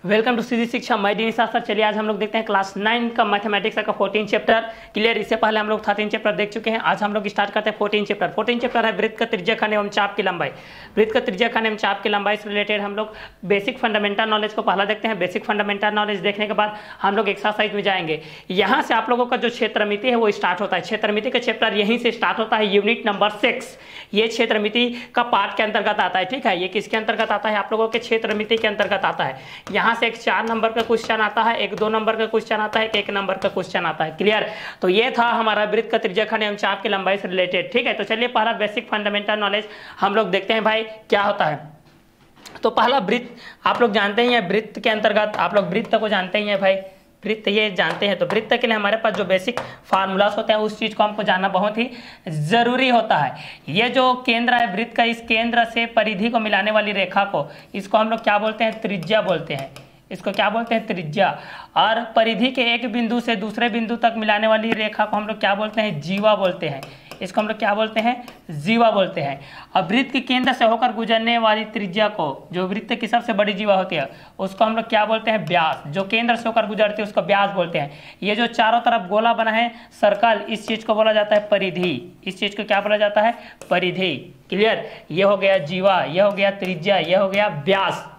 Welcome to सीधी शिक्षा मैं Dinesh sir. चलिए आज हम लोग देखते हैं क्लास 9 का मैथमेटिक्स का 14 चैप्टर क्लियर। इससे पहले हम लोग 13 चैप्टर देख चुके हैं। आज हम लोग स्टार्ट करते हैं 14 चैप्टर। 14 चैप्टर है वृत्त का त्रिज्याखंड एवं चाप की लंबाई। वृत्त का त्रिज्याखंड एवं चाप की लंबाई से रिलेटेड हम लोग बेसिक फंडामेंटल नॉलेज को पहला देखते हैं। बेसिक फंडामेंटल नॉलेज देखने के बाद हम लोग एक्सरसाइज में जाएंगे। यहाँ से आप लोगों का जो क्षेत्रमिति है वो स्टार्ट होता है। क्षेत्रमिति का चैप्टर यहीं से स्टार्ट होता है, यूनिट नंबर 6। ये क्षेत्रमिति का पार्ट के अंतर्गत आता है। ठीक है, ये किसके अंतर्गत आता है? आप लोगों के क्षेत्रमिति के अंतर्गत आता है। यहाँ से एक 4 नंबर का क्वेश्चन आता है, एक 2 नंबर का क्वेश्चन आता है, एक 1 नंबर का क्वेश्चन आता है। क्लियर? तो ये था हमारा वृत्त का त्रिज्याखंड एवं चाप की लंबाई से रिलेटेड। ठीक है, तो चलिए पहला बेसिक फंडामेंटल नॉलेज हम लोग देखते हैं भाई क्या होता है। तो पहला वृत्त आप लोग जानते ही हैं। वृत्त के अंतर्गत आप लोग वृत्त को जानते ही हैं भाई, वृत्त ये जानते हैं। तो वृत्त के लिए हमारे पास जो बेसिक फार्मूलास होते हैं उस चीज को हमको जानना बहुत ही जरूरी होता है। ये जो केंद्र है वृत्त का, इस केंद्र से परिधि को मिलाने वाली रेखा को, इसको हम लोग क्या बोलते हैं? त्रिज्या बोलते हैं। इसको क्या बोलते हैं? त्रिज्या। और परिधि के एक बिंदु से दूसरे बिंदु तक मिलाने वाली रेखा को हम लोग क्या बोलते हैं? जीवा बोलते हैं। इसको हम लोग क्या बोलते हैं? जीवा बोलते हैं। अब वृत्त के केंद्र से होकर गुजरने वाली त्रिज्या को, जो वृत्त की सबसे बड़ी जीवा होती है, उसको हम लोग क्या बोलते हैं? व्यास। जो केंद्र से होकर गुजरती है उसको व्यास बोलते हैं। ये जो चारों तरफ गोला बना है सर्कल, इस चीज को बोला जाता है परिधि। इस चीज को क्या बोला जाता है? परिधि। क्लियर? ये हो गया जीवा, ये हो गया त्रिज्या, ये हो गया व्यास।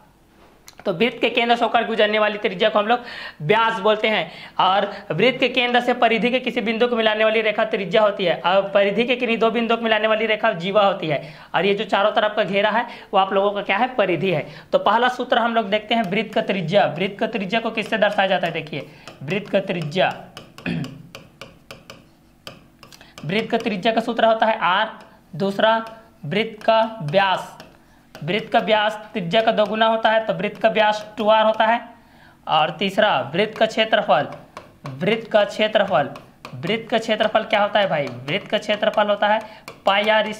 तो वृत्त के केंद्र से होकर गुजरने वाली त्रिज्या को हम लोग व्यास बोलते हैं। और वृत्त के केंद्र से परिधि के किसी बिंदु को मिलाने वाली रेखा त्रिज्या होती है। और परिधि के किन्हीं 2 बिंदु को मिलाने वाली रेखा जीवा होती है। और ये जो चारों तरफ का घेरा है वो आप लोगों का क्या है? परिधि है। तो पहला सूत्र हम लोग देखते हैं वृत्त का त्रिज्या। वृत्त का त्रिज्या को किससे दर्शाया जाता है? देखिए, वृत्त का त्रिज्या, वृत्त का त्रिज्या का सूत्र होता है r। दूसरा वृत्त का व्यास, वृत्त का व्यास त्रिज्या का 2 गुना होता है, तो वृत्त का व्यास 2r होता है। और तीसरा वृत्त का क्षेत्रफल, वृत्त का क्षेत्रफल, वृत्त का क्षेत्रफल क्या होता है भाई? वृत्त का क्षेत्रफल होता है πr²।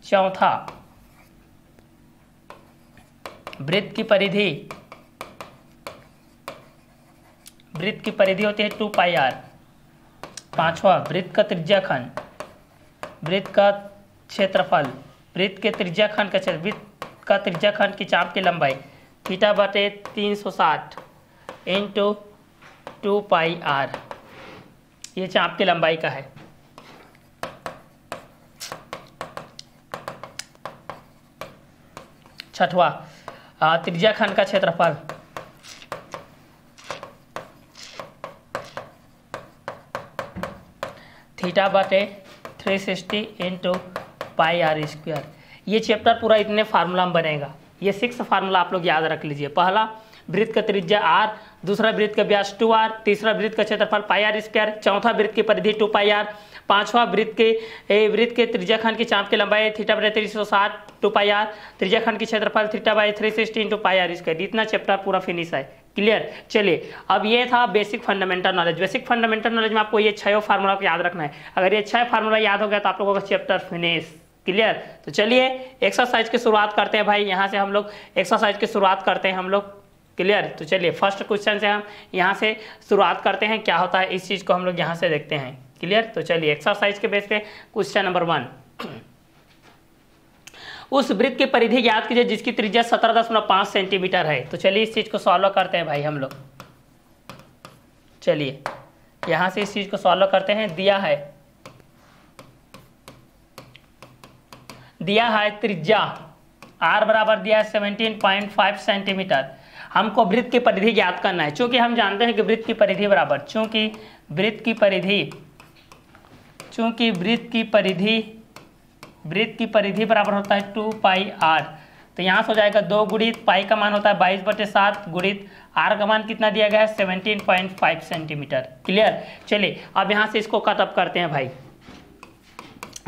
चौथा वृत्त की परिधि, वृत्त की परिधि होती है 2πr। पांचवा वृत्त का त्रिज्याखंड, वृत्त का क्षेत्रफल, वृत्त के त्रिज्याखंड का क्षेत्र, वृत्त का त्रिज्याखंड की चाप की लंबाई θ/360 इंटू 2πr। ये चाप की लंबाई का है। छठवा त्रिज्याखंड का क्षेत्रफल, θ/360 इंटू πr²। ये चैप्टर पूरा इतने फार्मूला में बनेगा। ये 6 फार्मूला आप लोग याद रख लीजिए। पहला वृत्त का त्रिज्या r, दूसरा वृत्त का व्यास 2r, तीसरा वृत्त का क्षेत्रफल πr², चौथा वृत्त की परिधि 2πr, पांचवा वृत्त के त्रिज्याखंड की चाप की लंबाई θ/360 2πr, त्रिज्याखंड की क्षेत्रफल θ/360 इंटू πr²। इतना चैप्टर पूरा फिनिश है। क्लियर? चलिए, अब ये था basic fundamental knowledge. Basic fundamental knowledge में आपको ये 6 फार्मूला को याद रखना है। अगर ये 6 फार्मूला याद हो गया तो आप लोगों का चैप्टर फिनिश। क्लियर? तो चलिए एक्सरसाइज की शुरुआत करते हैं भाई। यहाँ से हम लोग एक्सरसाइज की शुरुआत करते हैं हम लोग। क्लियर? तो चलिए फर्स्ट क्वेश्चन से हम यहाँ से शुरुआत करते हैं। क्या होता है इस चीज़ को हम लोग यहाँ से देखते हैं। क्लियर? तो चलिए एक्सरसाइज के बेस पे क्वेश्चन नंबर 1, उस वृत्त की परिधि ज्ञात कीजिए जिसकी त्रिज्या 17.5 सेंटीमीटर है। तो चलिए इस चीज़ को सॉल्व करते हैं भाई हम लोग। चलिए यहाँ से इस चीज़ को सॉल्व करते हैं। दिया है त्रिज्या r बराबर दिया है 17.5 सेंटीमीटर। हमको वृत्त की परिधि ज्ञात करना है। चूंकि हम जानते हैं कि वृत्त की परिधि बराबर, चूंकि वृत्त की परिधि बराबर होता है 2πr। तो यहाँ से हो जाएगा 2 गुणित पाई का मान होता है 22/7 गुणित r का मान कितना दिया गया है? 17.5 सेंटीमीटर। क्लियर? चलिए अब यहाँ से इसको कटअप करते हैं भाई।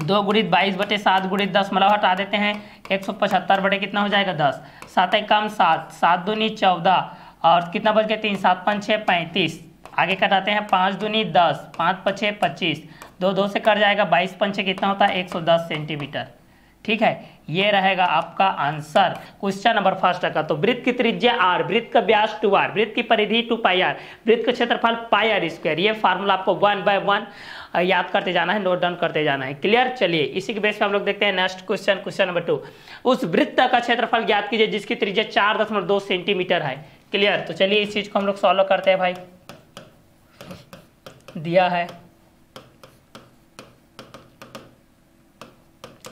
2 गुणित 22/7 गुणित 10 मतलब हटा देते हैं 175 बटे कितना हो जाएगा? 10। 7 एक कम 7, 7 दूनी 14 और कितना बच गया? 3, 7 5 6 35। आगे कटाते हैं 5 दूनी 10, 5 5 6 25, 2 2 से कट जाएगा 22 5 कितना होता है? 110 सेंटीमीटर। ठीक है, ये रहेगा आपका आंसर क्वेश्चन नंबर फर्स्ट का। तो वृत्त की त्रिज्या r, वृत्त का व्यास 2r, वृत्त की परिधि 2πr, वृत्त का क्षेत्रफल πr²। ये फार्मूला आपको 1 बाय 1 याद करते जाना है, नोट डाउन करते जाना है। क्लियर? चलिए इसी के बेस पे हम लोग देखते हैं नेक्स्ट क्वेश्चन, क्वेश्चन नंबर 2। उस वृत्त का क्षेत्रफल ज्ञात कीजिए जिसकी त्रिज्या 4.2 सेंटीमीटर है। क्लियर। तो चलिए इस चीज को हम लोग सॉल्व करते हैं भाई। दिया है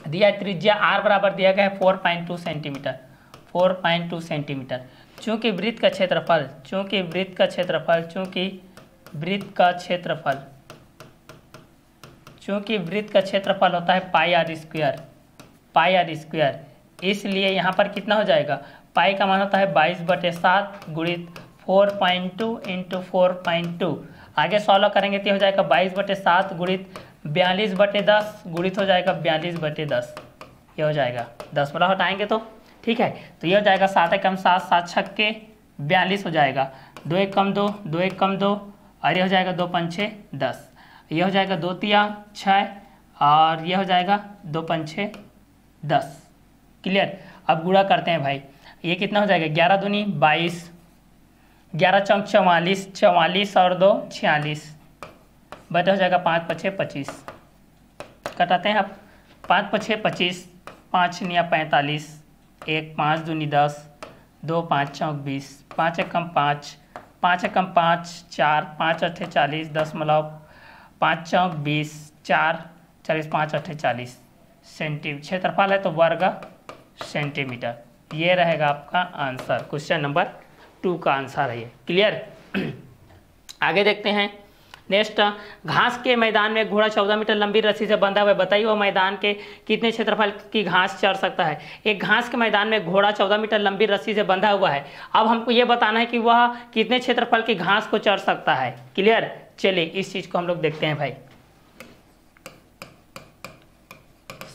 त्रिज्या r बराबर दिया गया है 4.2 सेंटीमीटर, 4.2 सेंटीमीटर। चूंकि वृत्त का क्षेत्रफल होता है पाई आर स्क्वायर, इसलिए यहाँ पर कितना हो जाएगा, पाई का मान होता है 22/7 गुणित 4.2 इंटू 4.2। आगे सॉल्व करेंगे तो हो जाएगा 22/7 गुणित 42/10 गुणित हो जाएगा 42/10, ये हो जाएगा 10 वाला हटाएंगे तो ठीक है। तो ये हो जाएगा 7 एकम 7, 7 छक्के 42 हो जाएगा, 2 एक कम 2, 2 एक कम 2, और ये हो जाएगा 2 पंछे 10, ये हो जाएगा 2 तिया 6, और ये हो जाएगा 2 पंछे 10। क्लियर। अब गुणा करते हैं भाई, ये कितना हो जाएगा 11 दूनी 22, 11 चौक 44, 44 और 2 46, बटे हो जाएगा 5 पछे 25। कटाते हैं अब, 5 पछे 25, 5 निया 45, 1 5 दूनी 10, 2 5 चौक 20, 5 एकम 5, 5 एकम 5, 4 5 अट्ठे 40, 10 मिलाओ 5 चौक 20, 4 40 5 अट्ठे 40 सेंटीमीटर। क्षेत्रफल है तो वर्ग सेंटीमीटर। ये रहेगा आपका आंसर, क्वेश्चन नंबर 2 का आंसर है ये। क्लियर। आगे देखते हैं नेक्स्ट, घास के मैदान में घोड़ा 14 मीटर लंबी रस्सी से बंधा हुआ है, बताइए वह मैदान के कितने क्षेत्रफल की घास चर सकता है। एक घास के मैदान में घोड़ा 14 मीटर लंबी रस्सी से बंधा हुआ है, अब हमको ये बताना है कि वह कितने क्षेत्रफल की घास को चर सकता है। क्लियर। चलिए इस चीज को हम लोग देखते हैं भाई।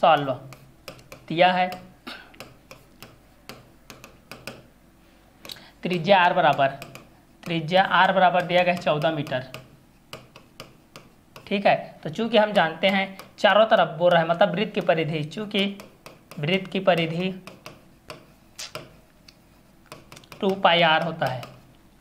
सॉल्व दिया है त्रिज्या r बराबर दिया गया है 14 मीटर, ठीक है। तो चूंकि हम जानते हैं चारों तरफ बोल रहा है, मतलब वृत्त की परिधि, चूंकि वृत्त की परिधि 2 पाई r होता है,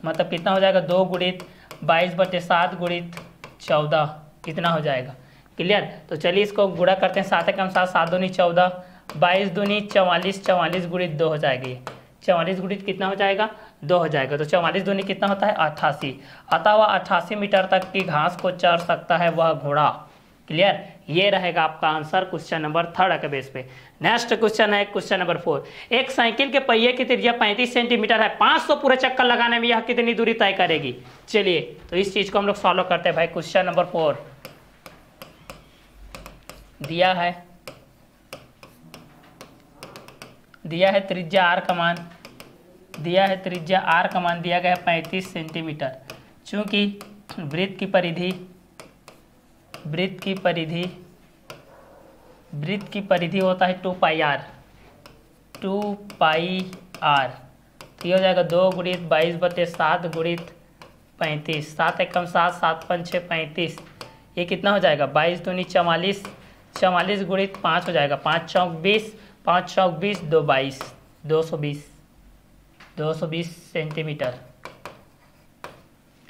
मतलब कितना हो जाएगा 2 गुणित 22/7 गुणित 14, कितना हो जाएगा। क्लियर। तो चलिए इसको गुणा करते हैं, 7 एकम 7, 7 दूनी 14, 22 दूनी 44, 44 गुणित 2 हो जाएगी, 44 गुणित कितना हो जाएगा 2 हो जाएगा। तो 44 दूनी कितना होता है 88, अतः वह 88 मीटर तक की घास को चर सकता है वह घोड़ा। क्लियर। ये रहेगा आपका आंसर क्वेश्चन नंबर 3 के बेस पे। नेक्स्ट क्वेश्चन है क्वेश्चन नंबर 4। एक साइकिल के पहिए की त्रिज्या 35 सेंटीमीटर है, 500 पूरे चक्कर लगाने में यह कितनी दूरी तय करेगी। चलिए तो इस चीज को हम लोग सॉल्व करते हैं भाई। क्वेश्चन नंबर 4 दिया है त्रिज्या r का मान, दिया गया है 35 सेंटीमीटर। चूंकि वृत्त की परिधि होता है 2 पाई r, तो ये हो जाएगा 2 गुणित 22/7 गुणित 35, 7 एकम 7, 7 पंछे 35, ये कितना हो जाएगा 22 दूनी 44, 44 गुणित 5 हो जाएगा 5 चौक 20, 5 चौक 20, 2 22, 220 सेंटीमीटर,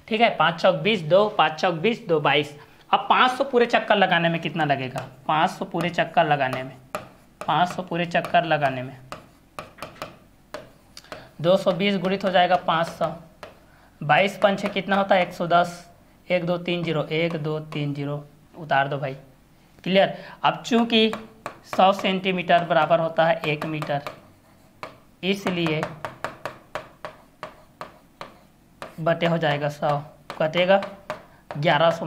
ठीक है। 5 चौक 20, 2 5 चौक 20, 2 22। अब 500 पूरे चक्कर लगाने में कितना लगेगा, 500 पूरे चक्कर लगाने में 220 गुणित हो जाएगा 500, 22 पंछे कितना होता है 110, 1 2 3 0, 1 2 3 0, उतार दो भाई। क्लियर। अब चूंकि 100 सेंटीमीटर बराबर होता है 1 मीटर, इसलिए बटे हो जाएगा 100, कटेगा 1100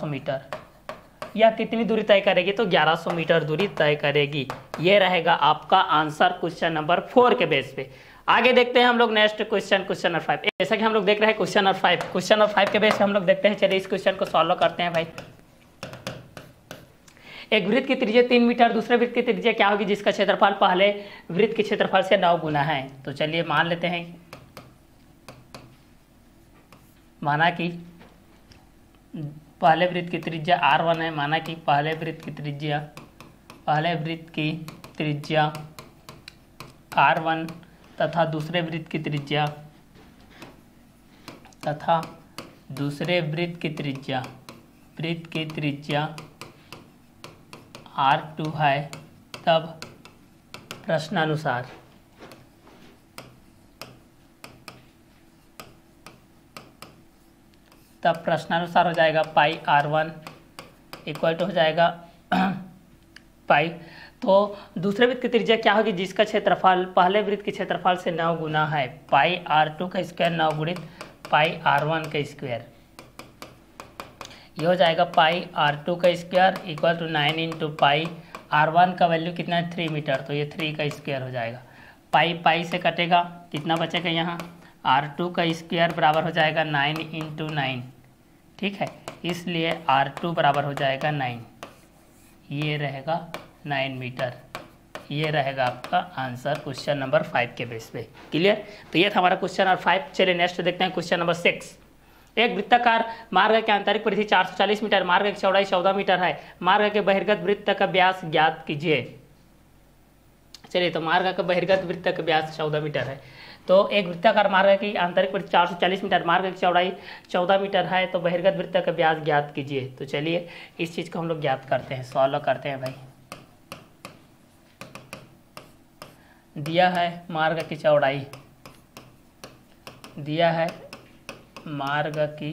मीटर। यह कितनी दूरी तय करेगी, तो 1100 मीटर दूरी तय करेगी। ये रहेगा आपका आंसर क्वेश्चन नंबर 4 के बेस पे। आगे देखते हैं हम लोग नेक्स्ट क्वेश्चन नंबर 5। जैसा कि हम लोग देख रहे हैं क्वेश्चन नंबर 5 के बेस पे हम लोग देखते हैं। चलिए इस क्वेश्चन को सॉल्व करते हैं भाई। एक वृत्त की त्रिज्या 3 मीटर, दूसरे वृत्त की त्रिज्या क्या होगी जिसका क्षेत्रफल पहले वृत्त के क्षेत्रफल से 9 गुना है। तो चलिए मान लेते हैं, माना कि पहले वृत्त की त्रिज्या r1 है, माना कि पहले वृत्त की त्रिज्या r1 तथा दूसरे वृत्त की त्रिज्या r2 है। तब प्रश्नानुसार तब प्रश्नानुसार हो जाएगा पाई R1 इक्वल टू हो जाएगा पाई। तो दूसरे वृत्त की त्रिज्या क्या होगी, जिसका क्षेत्रफल पहले वृत्त के क्षेत्रफल से 9 गुना है, पाई R2 का स्क्वायर 9 गुणित पाई R1 का स्क्वायर, ये हो जाएगा पाई R2 का square equal to 9 into pi R1 का वैल्यू कितना है 3 मीटर, तो ये 3 का स्क्वायर हो जाएगा। पाई पाई से कटेगा, कितना बचेगा यहाँ R2 का स्क्वायर बराबर हो जाएगा 9 इंटू 9, ठीक है, इसलिए R2 बराबर हो जाएगा 9, ये रहेगा 9 मीटर। ये रहेगा आपका आंसर क्वेश्चन नंबर 5 के बेस पे। क्लियर? तो ये था हमारा क्वेश्चन नंबर 5। चलिए नेक्स्ट देखते हैं क्वेश्चन नंबर 6। एक वृत्ताकार मार्ग के आंतरिक परिधि 440 मीटर, मार्ग की चौड़ाई 14 मीटर है, मार्ग के बहिर्गत वृत्त का व्यास ज्ञात कीजिए। चलिए, तो मार्ग का बहिर्गत वृत्त का व्यास 14 मीटर है, तो एक वृत्ताकार मार्ग की आंतरिक परिधि 440 मीटर, मार्ग की चौड़ाई 14 मीटर है, तो बहिर्गत वृत्त का व्यास ज्ञात कीजिए। तो चलिए इस चीज़ को हम लोग ज्ञात करते हैं, सॉल्व करते हैं भाई। दिया है मार्ग की चौड़ाई, दिया है मार्ग की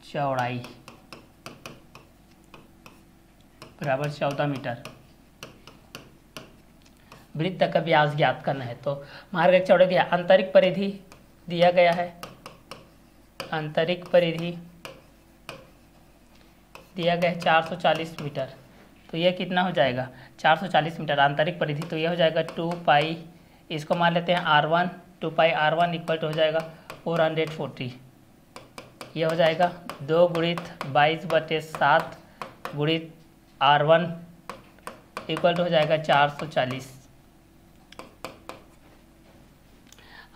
चौड़ाई बराबर 14 मीटर, वृत्त का व्यास ज्ञात करना है। तो मार्ग की चौड़ाई दिया, आंतरिक परिधि दिया गया है, आंतरिक परिधि दिया गया है 440 मीटर, तो यह कितना हो जाएगा 440 मीटर आंतरिक परिधि, तो यह हो जाएगा 2 पाई, इसको मान लेते हैं R1, 2 pi R1 equal to हो जाएगा 440, यह हो जाएगा 2 गुणित 22/7 गुणित R1 इक्वल टू हो जाएगा 440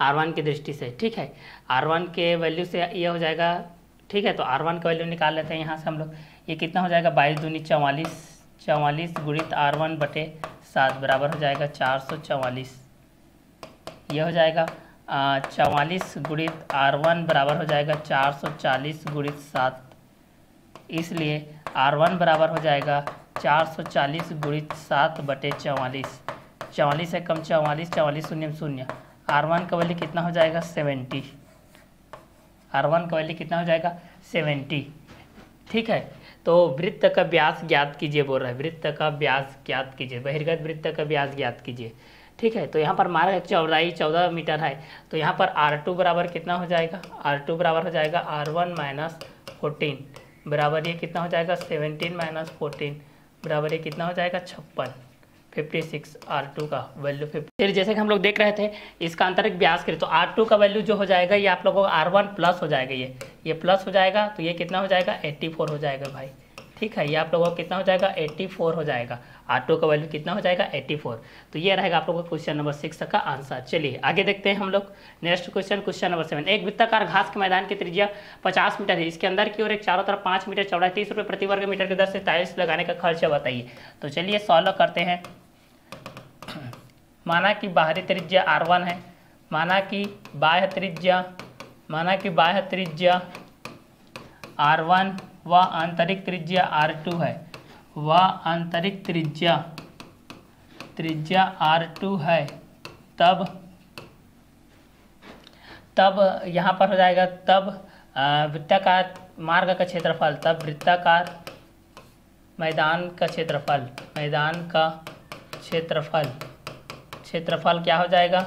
R1 की दृष्टि से, ठीक है। R1 के वैल्यू से ये हो जाएगा, ठीक है, तो R1 का वैल्यू निकाल लेते हैं यहाँ से हम लोग। ये कितना हो जाएगा 22 दूनी 44, 44 गुणित R1/7 बराबर हो जाएगा 444, यह हो जाएगा 44 गुणित R1 बराबर हो जाएगा 440 गुणित 7, इसलिए R1 बराबर हो जाएगा 440 गुणित 7/44, 44 से कम 44, 44 शून्य शून्य, R1 का वैल्यू कितना हो जाएगा 70, R1 का वैल्यू कितना हो जाएगा 70, ठीक है। तो वृत्त का व्यास ज्ञात कीजिए बोल रहा है, वृत्त का व्यास ज्ञात कीजिए, बहिर्गत वृत्त का व्यास ज्ञात कीजिए, ठीक है। तो यहाँ पर मार्ग की चौड़ाई 14 मीटर है, तो यहाँ पर R2 बराबर कितना हो जाएगा, R2 बराबर हो जाएगा R1 माइनस 14 बराबर ये कितना हो जाएगा 17 माइनस 14 बराबर ये कितना हो जाएगा 56 R2 का वैल्यू 50। फिर जैसे कि हम लोग देख रहे थे इसका आंतरिक व्यास करें, तो R2 का वैल्यू जो हो जाएगा ये आप लोगों को R1 प्लस हो जाएगा, ये प्लस हो जाएगा, तो ये कितना हो जाएगा 84 हो जाएगा भाई, ठीक है। ये आप लोगों को कितना हो जाएगा 84 हो जाएगा, R2 का वैल्यू कितना हो जाएगा 84। तो ये रहेगा आप लोगों को क्वेश्चन नंबर 6 का आंसर। चलिए आगे देखते हैं हम लोग नेक्स्ट क्वेश्चन, क्वेश्चन नंबर 7। एक वृत्ताकार घास के मैदान की त्रिज्या 50 मीटर है, इसके अंदर की ओर एक चारों तरफ 5 मीटर चौड़ा, 30 रुपये प्रति वर्ग मीटर की दर से टाइल्स लगाने का खर्चा बताइए। तो चलिए सॉल्व करते हैं। माना कि बाहरी त्रिज्या R1 है, माना कि बाह्य त्रिज्या R1 व आंतरिक त्रिज्या R2 है, व आंतरिक त्रिज्या R2 है, तब यहाँ पर हो जाएगा, तब वृत्ताकार मार्ग का क्षेत्रफल, तब वृत्ताकार मैदान का क्षेत्रफल क्या हो जाएगा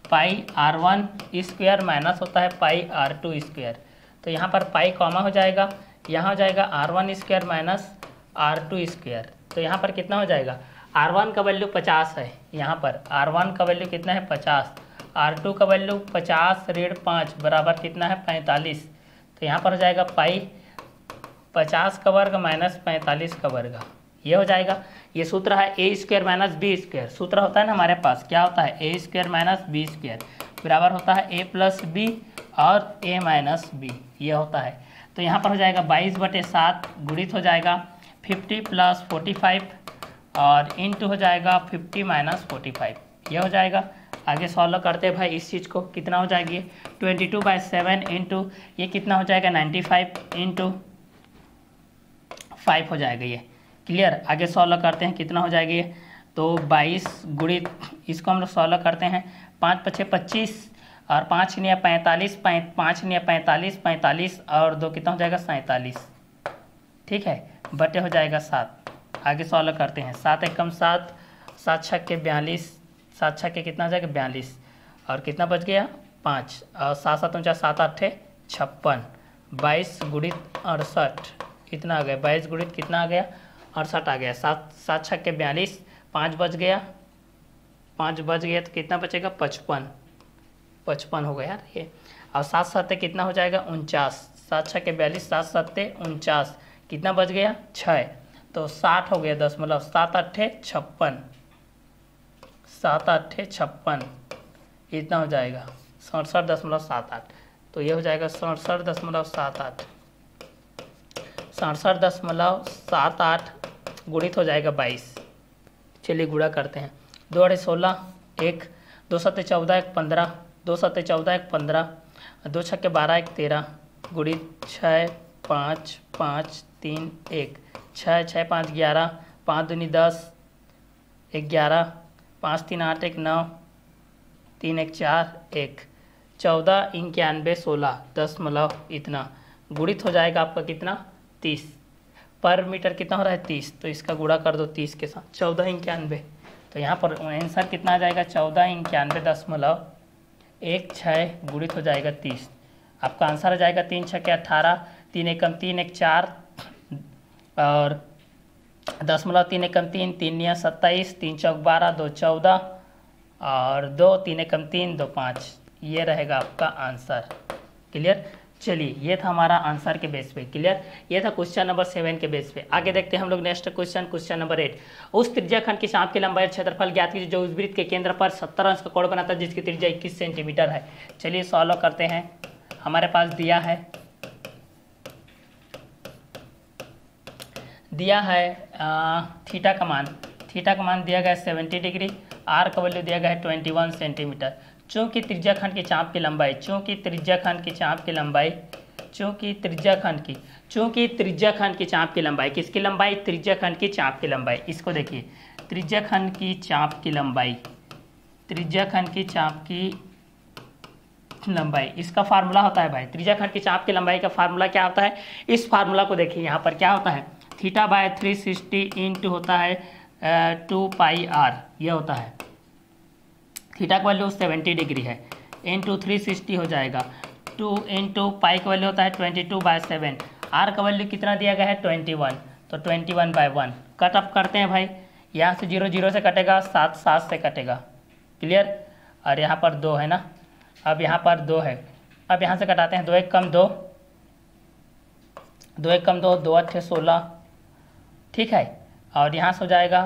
पाई R1 स्क्वायर माइनस होता है पाई R2 स्क्वायर। तो यहाँ पर पाई कॉमा हो जाएगा, यहाँ हो जाएगा R1 square minus R2 square. तो यहाँ पर कितना हो जाएगा, R1 का वैल्यू 50 है, यहाँ पर R1 का वैल्यू कितना है 50, R2 का वैल्यू 50 ऋण 5 बराबर कितना है 45। तो यहाँ पर हो जाएगा पाई 50 का वर्ग माइनस 45 का वर्ग, ये हो जाएगा। ये सूत्र है ए स्क्वायर माइनस बी स्क्वायर, सूत्र होता है ना हमारे पास, क्या होता है ए स्क्वायर माइनस बी स्क्वायर बराबर होता है ए प्लस बी और ए माइनस बी, ये होता है। तो यहाँ पर हो जाएगा 22/7 गुणित हो जाएगा 50 प्लस 45 और इंटू हो जाएगा 50 माइनस 45, ये हो जाएगा। आगे सॉल्व करते हैं भाई इस चीज़ को, कितना हो जाएगी 22/7 इंटू ये कितना हो जाएगा 95 इंटू 5 हो जाएगा ये। क्लियर? आगे सॉल्व करते हैं कितना हो जाएगी ये, तो 22 गुणित इसको हम लोग सॉल्व करते हैं 5 × 5 = 25 और 5 निया 45, 5 निया 45, 45 और 2 कितना हो जाएगा 47, ठीक है, बटे हो जाएगा 7। आगे सॉल्व करते हैं। 7 एकम 7, 7 छक्के 42, 7 छक्के कितना हो जाएगा 42 और कितना बच गया 5 और 7 7 49 7 8 56, 22 गुणित 68 कितना आ गया 22 गुणित कितना आ गया 68 आ गया। 7 छक्के 42, 5 बच गया, 5 बच गया तो कितना बचेगा 55 हो गया यार ये। और 7 7 कितना हो जाएगा 49, 7 छक्के 42, 7 7 49 कितना बच गया 6, तो 60 हो गया 10, 7 8 56, 7 8 56 इतना हो जाएगा 67.78, तो ये हो जाएगा 67.78, 67.78 गुणित हो जाएगा 22। चलिए गुणा करते हैं। 2 8 16 1, 2 7 14 1 15, 2 7 14 1 15, 2 छक्के 12 1 13 गुणित 6 5 5 3 1, 6 6 5 11, 5 दूनी 10 11, 5 3 8 1 9, 3 1 4 1, 14 91 16 दशमलव इतना गुणित हो जाएगा आपका कितना 30। पर मीटर कितना हो रहा है 30, तो इसका गुणा कर दो 30 के साथ 14 91, तो यहाँ पर आंसर कितना आ जाएगा 14 91 दशमलव 16 गुणित हो जाएगा 30। आपका आंसर आ जाएगा 3 छक्के 18, 3 एकम 3 1 4 और दशमलव 3 एकम 3, 3 निया 27, 3 चौक 12, 2 14 और 2 3 एकम 3 2 5, ये रहेगा आपका आंसर। क्लियर। चलिए ये था हमारा आंसर के बेस पे। क्लियर। ये था क्वेश्चन नंबर 7 के बेस पे। आगे देखते हैं हम लोग नेक्स्ट क्वेश्चन नंबर 8। उस त्रिज्याखंड की चाप की लंबाई और क्षेत्रफल ज्ञात कीजिए जो उस वृत्त के केंद्र पर 70 अंश का कोण बनाता है जिसकी त्रिज्या 21 सेंटीमीटर है। चलिए सॉल्व करते हैं। हमारे पास दिया है थीटा का मान दिया गया है 70 डिग्री, आर का वैल्यू दिया गया है 21 सेंटीमीटर। चूँकि त्रिज्याखंड की चाप की लंबाई किसकी लंबाई त्रिज्याखंड की चाप की लंबाई। इसको देखिए त्रिज्याखंड की चाप की लंबाई इसका फार्मूला होता है भाई। त्रिज्याखंड की चाप की लंबाई का फार्मूला क्या होता है, इस फार्मूला को देखिए। यहाँ पर क्या होता है θ/360 इंटू होता है 2 पाई r, ये होता है। थीटा का वैल्यू 70 डिग्री है, इंटू 360 हो जाएगा 2 इंटू पाई का वैल्यू होता है 22/7, आर का वैल्यू कितना दिया गया है 21, तो 21/1 कट ऑफ करते हैं भाई। यहाँ से 0 0 से कटेगा, 7 7 से कटेगा। क्लियर। और यहाँ पर 2 है ना, अब यहाँ पर 2 है, अब यहाँ से कटाते हैं 2 1 कम 2, 2 1 कम 2, 2 8 16, ठीक है। और यहाँ से हो जाएगा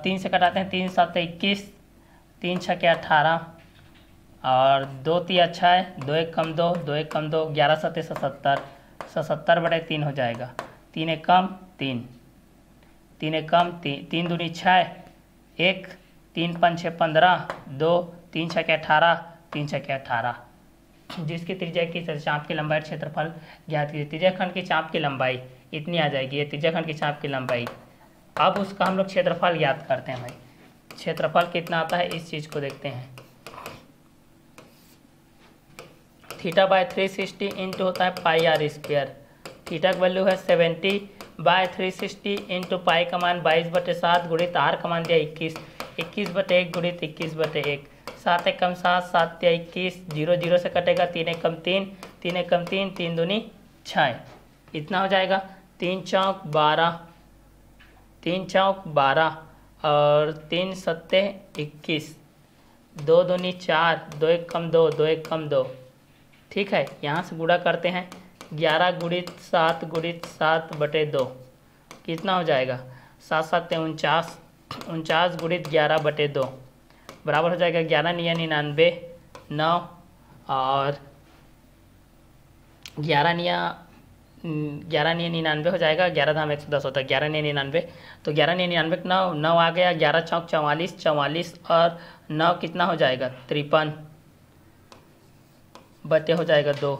3 से कटाते हैं 3 7 21, 3 6 18 और 2 3 अच्छा है, 2 1 कम 2, 2 1 कम 2, 11 7 77, 77/3 हो जाएगा। 3 1 कम 3, 3 1 कम 3 दूनी 6 1, 3 5 6 15, 2 3 6 18, 3 6 18, जिसकी त्रिज्या की चाप की लंबाई क्षेत्रफल ज्ञात कीजिए। त्रिज्याखंड की चाप की लंबाई इतनी आ जाएगी, ये त्रिज्याखंड की चाप की लंबाई। अब उसका हम लोग क्षेत्रफल ज्ञात करते हैं भाई। क्षेत्रफल कितना आता है इस चीज़ को देखते हैं। θ/360 इंटू होता है पाई आर स्क्वायर। थीटा का वैल्यू है 70/360 इंटू पाई का मान 22/7 गुणित आर का मान दिया 21, 21/1 गुणित 21/1, 7 1 कम 7, 7 या 21, 0 0 से कटेगा, 3 1 कम 3, 3 1 कम 3, 3 दूनी 6, इतना हो जाएगा। 3 चौक 12, 3 चौक 12 और 3 7 21, 2 दूनी 4, 2 1 कम 2, 2 1 कम 2, ठीक है। यहाँ से गुणा करते हैं 11 गुणित 7 बटे 2 कितना हो जाएगा 7 7 49, 49 गुणित 11 बटे 2 बराबर हो जाएगा 11 निया 99 9 और 11 निया 99 हो जाएगा। 11 धाम 110 होता है, 11 निया 99, तो 11 निया 99 9 आ गया। 11 चौक 44, 44 और 9 कितना हो जाएगा 53 बटे हो जाएगा 2,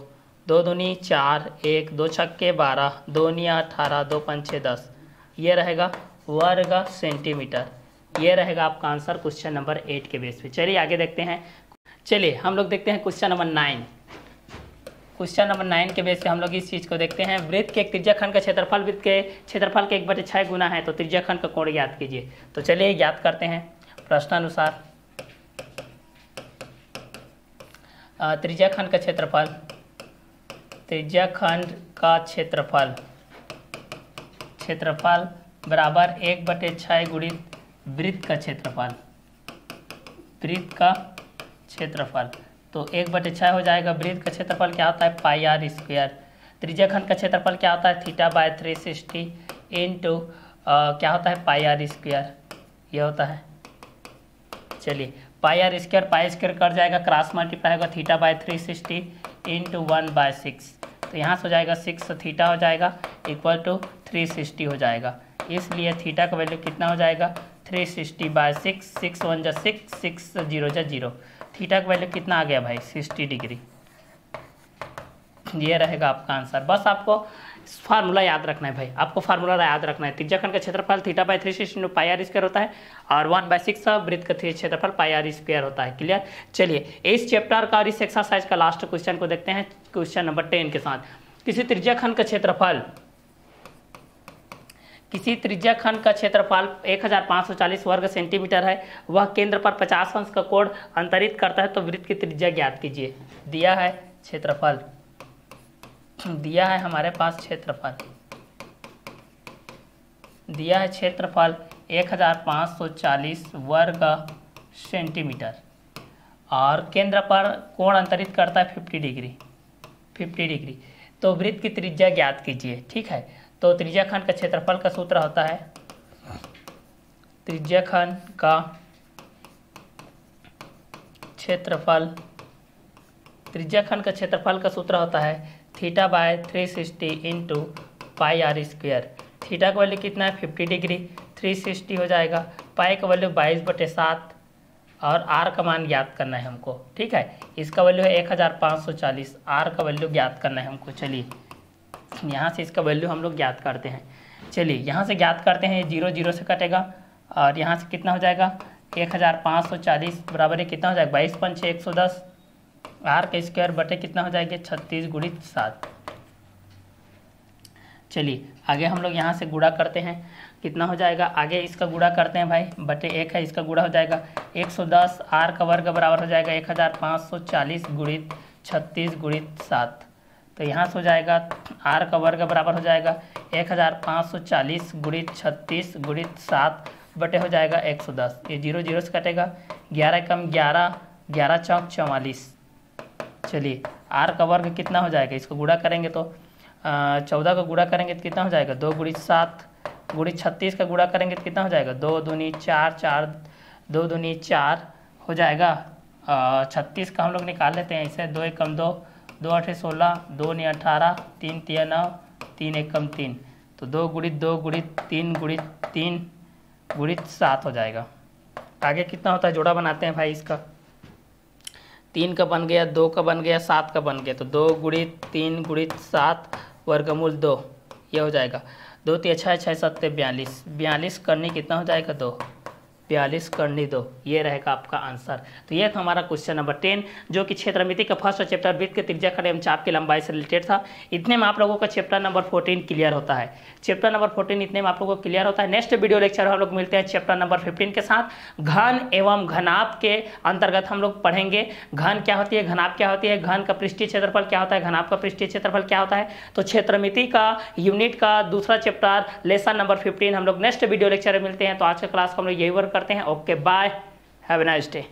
2 दूनी 4, 1 2 छक्के 12, 2 निया 18, 2 5 6 10, ये रहेगा वर्ग सेंटीमीटर। ये रहेगा आपका आंसर क्वेश्चन नंबर 8 के बेस पे। चलिए आगे देखते हैं चलिए हम लोग देखते हैं क्वेश्चन नंबर 9। क्वेश्चन नंबर 9 के बेस पे हम लोग इस चीज़ को देखते हैं। वृत्त के एक त्रिज्याखंड का क्षेत्रफल वृत्त के क्षेत्रफल के 1/6 गुना है, तो त्रिज्याखंड का कोण ज्ञात कीजिए। तो चलिए ज्ञात करते हैं प्रश्नानुसार। त्रिज्याखंड का क्षेत्रफल, त्रिज्याखंड का क्षेत्रफल बराबर 1/6 गुणित वृत्त का क्षेत्रफल, वृत्त का क्षेत्रफल। तो 1/6 हो जाएगा। वृत्त का क्षेत्रफल क्या होता है, पाई आर स्क्वायर। त्रिज्याखंड का क्षेत्रफल क्या होता है, θ/360 इंटू क्या होता है, पाई आर स्क्वायर, ये होता है। चलिए पाई आर स्क्वायर कट जाएगा, क्रॉस मल्टीप्लाई होगा, θ/360 इंटू 1/6। तो यहाँ से हो जाएगा 6 थीटा हो जाएगा इक्वल टू 360 हो जाएगा। इसलिए थीटा का वैल्यू कितना हो जाएगा, 360/6, 6 1 जा 6, 6 0 जा 0। थीटा का वैल्यू कितना आ गया भाई, 60 डिग्री। ये रहेगा आपका आंसर। बस आपको फार्मूला याद रखना है भाई, आपको फार्मूला याद रखना है। त्रिज्याखंड का क्षेत्रफल θ/360 पाई आर स्क्वायर होता है और 1/6 वृत्त का क्षेत्रफल पाई आर स्क्वायर होता है। क्लियर। चलिए इस चैप्टर का और इस एक्सरसाइज का लास्ट क्वेश्चन को देखते हैं, क्वेश्चन नंबर 10 के साथ। किसी त्रिज्याखंड का क्षेत्रफल 1540 वर्ग सेंटीमीटर है, वह केंद्र पर 50 अंश का कोण अंतरित करता है, तो वृत्त की त्रिज्या ज्ञात कीजिए। दिया है क्षेत्रफल, दिया है हमारे पास क्षेत्रफल, दिया है क्षेत्रफल 1540 वर्ग सेंटीमीटर और केंद्र पर कोण अंतरित करता है 50 डिग्री, 50 डिग्री। तो वृत्त की त्रिज्या ज्ञात कीजिए। ठीक है, तो त्रिज्याखंड का क्षेत्रफल का सूत्र होता है, त्रिज्याखंड का क्षेत्रफल, त्रिज्याखंड का क्षेत्रफल का सूत्र होता है θ/360 into pi R square. Theta का वैल्यू कितना है, 50 डिग्री, 360 हो जाएगा। पाई का वैल्यू 22/7 और आर का मान ज्ञात करना है हमको। ठीक है, इसका वैल्यू है 1540, आर का वैल्यू ज्ञात करना है हमको। चलिए यहाँ से इसका वैल्यू हम लोग ज्ञात करते हैं। चलिए यहाँ से ज्ञात करते हैं, ये 0 0 से कटेगा और यहाँ से कितना हो जाएगा, 1540 बराबर है कितना हो जाएगा, 22 × 6 110, आर का स्क्वायर बटे कितना हो जाएगा, 36 × 7। चलिए आगे हम लोग यहाँ से गुणा करते हैं, कितना हो जाएगा, आगे इसका गुणा करते हैं भाई, बटे 1 है, इसका गुणा हो जाएगा 110, आर का वर्ग बराबर हो जाएगा 1540 × 36 × 7। तो यहाँ से हो जाएगा आर का वर्ग बराबर हो जाएगा 1540 × 36 × 7 बटे हो जाएगा 110। ये 0 0 से कटेगा, 11 कम 11, 11 चौक 44। चलिए आर का वर्ग कितना हो जाएगा, इसको गुणा करेंगे तो 14 का गुणा करेंगे तो कितना हो जाएगा, 2 × 7 × 36 का गुणा करेंगे तो कितना हो जाएगा, 2 दूनी 4, 4 2 दूनी 4 हो जाएगा। 36 का हम लोग निकाल लेते हैं इसे, 2 1 कम 2, 2 8 16, 2 9 18, 3 3 9, 3 1 कम 3, तो 2 × 2 × 3 × 3 × 7 हो जाएगा। आगे कितना होता है, जोड़ा बनाते हैं भाई इसका, 3 का बन गया, 2 का बन गया, 7 का बन गया, तो 2 × 3 × 7 वर्गमूल 2, ये हो जाएगा 2 3 6 6 7 42, 42 करनी कितना हो जाएगा, 2, 42 करनी 2, ये रहेगा आपका आंसर। तो ये था हमारा क्वेश्चन नंबर 10, जो कि क्षेत्रमिति का फर्स्ट चैप्टर वृत्त के त्रिज्याखंड एवं चाप की लंबाई से रिलेटेड था। इतने में आप लोगों का चैप्टर नंबर 14 क्लियर होता है। चैप्टर नंबर 14 इतने में आप लोगों को क्लियर होता है। नेक्स्ट वीडियो लेक्चर हम लोग मिलते हैं चैप्टर नंबर 15 के साथ। घन एवं घनाभ के अंतर्गत हम लोग पढ़ेंगे घन क्या होती है, घनाभ क्या होती है, घन का पृष्ठीय क्षेत्रफल क्या होता है, घनाभ का पृष्ठीय क्षेत्रफल क्या होता है। तो क्षेत्रमिति का यूनिट का दूसरा चैप्टर लेसन नंबर 15 हम लोग नेक्स्ट वीडियो लेक्चर में मिलते हैं। तो आज का क्लास को हम लोग यही वर्क करते हैं। Okay bye, have a nice day.